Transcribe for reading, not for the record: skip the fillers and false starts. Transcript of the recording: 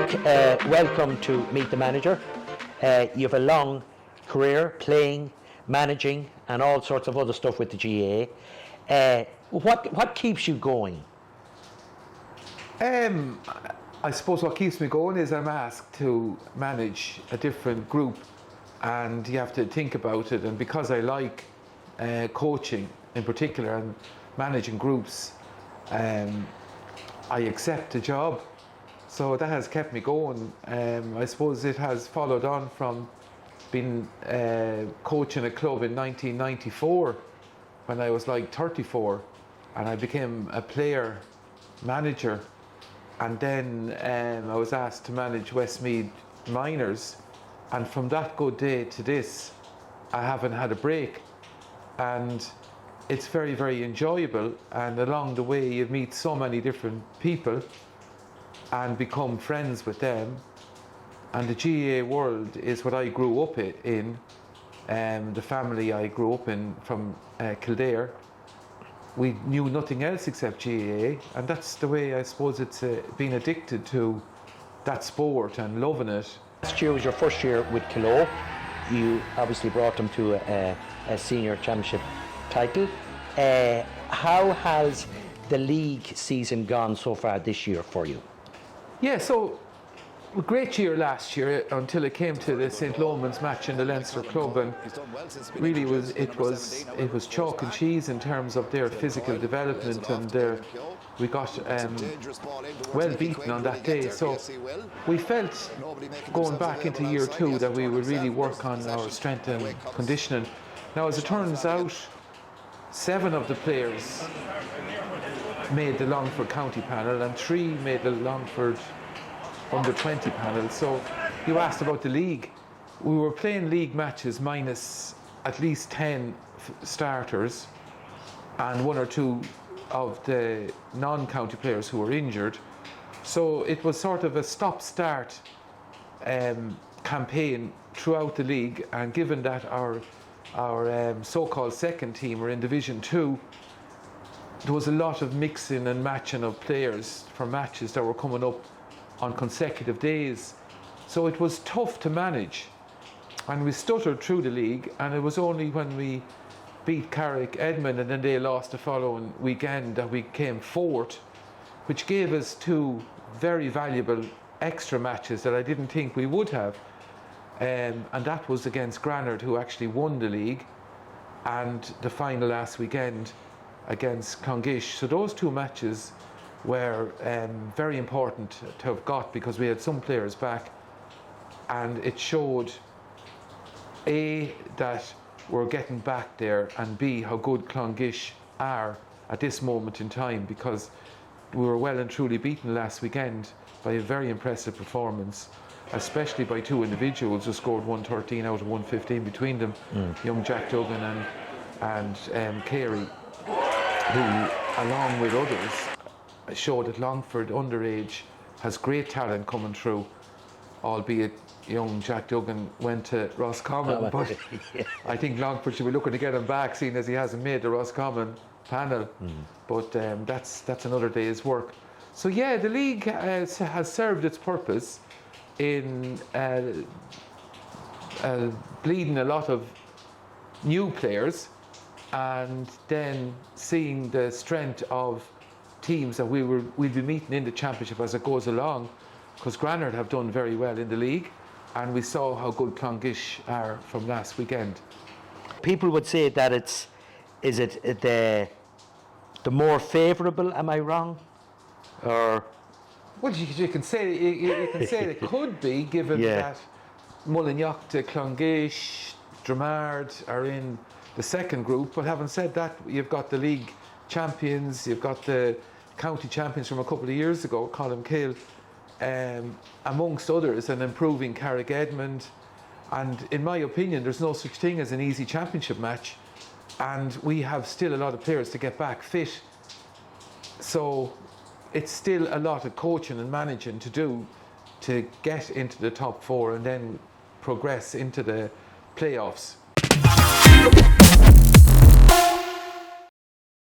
Mark, welcome to Meet the Manager. You have a long career playing, managing and all sorts of other stuff with the GAA. What keeps you going? I suppose what keeps me going is I'm asked to manage a different group and you have to think about it, and because I like coaching in particular and managing groups, I accept the job. So that has kept me going. I suppose it has followed on from being coaching a club in 1994 when I was like 34, and I became a player manager, and then I was asked to manage Westmeath minors, and from that good day to this I haven't had a break, and it's very, very enjoyable, and along the way you meet so many different people and become friends with them. And the GAA world is what I grew up in. The family I grew up in from Kildare, we knew nothing else except GAA, and that's the way I suppose it's being addicted to that sport and loving it. Last year was your first year with Killoe. You obviously brought them to a senior championship title. How has the league season gone so far this year for you? Yeah, so a great year last year until it came to the St. Loman's match in the Leinster Club, and really it was chalk and cheese in terms of their physical development, and we got well beaten on that day. So we felt going back into year two that we would really work on our strength and conditioning. Now, as it turns out, 7 of the players made the Longford County panel and 3 made the Longford under 20 panel. So you asked about the league. We were playing league matches minus at least 10 starters and 1 or 2 of the non-county players who were injured. So it was sort of a stop-start campaign throughout the league, and given that our so-called second team were in Division 2, there was a lot of mixing and matching of players for matches that were coming up on consecutive days. So it was tough to manage, and we stuttered through the league, and it was only when we beat Carrick Edmund and then they lost the following weekend that we came 4th, which gave us 2 very valuable extra matches that I didn't think we would have. And that was against Granard, who actually won the league, and the final last weekend against Clongish. So those 2 matches were very important to have got, because we had some players back, and it showed A, that we're getting back there, and B, how good Clongish are at this moment in time, because we were well and truly beaten last weekend by a very impressive performance, especially by 2 individuals who scored 113 out of 115 between them, young Jack Duggan and Carey, who, along with others, showed that Longford underage has great talent coming through, albeit young Jack Duggan went to Roscommon, but I think Longford should be looking to get him back, seeing as he hasn't made the Roscommon panel. But that's another day's work. So yeah, the league has served its purpose in bleeding a lot of new players, and then seeing the strength of teams that we'll be meeting in the championship as it goes along, because Granard have done very well in the league, and we saw how good Clongish are from last weekend. People would say that is it the more favourable, am I wrong? Or well, you can say it could be, given that Mullinyock, Clongish, Dramard are in the second group. But having said that, you've got the league champions, you've got the county champions from a couple of years ago, Colmcille, amongst others, and improving Carrick Edmund. And in my opinion, there's no such thing as an easy championship match, and we have still a lot of players to get back fit. So it's still a lot of coaching and managing to do to get into the top 4 and then progress into the playoffs.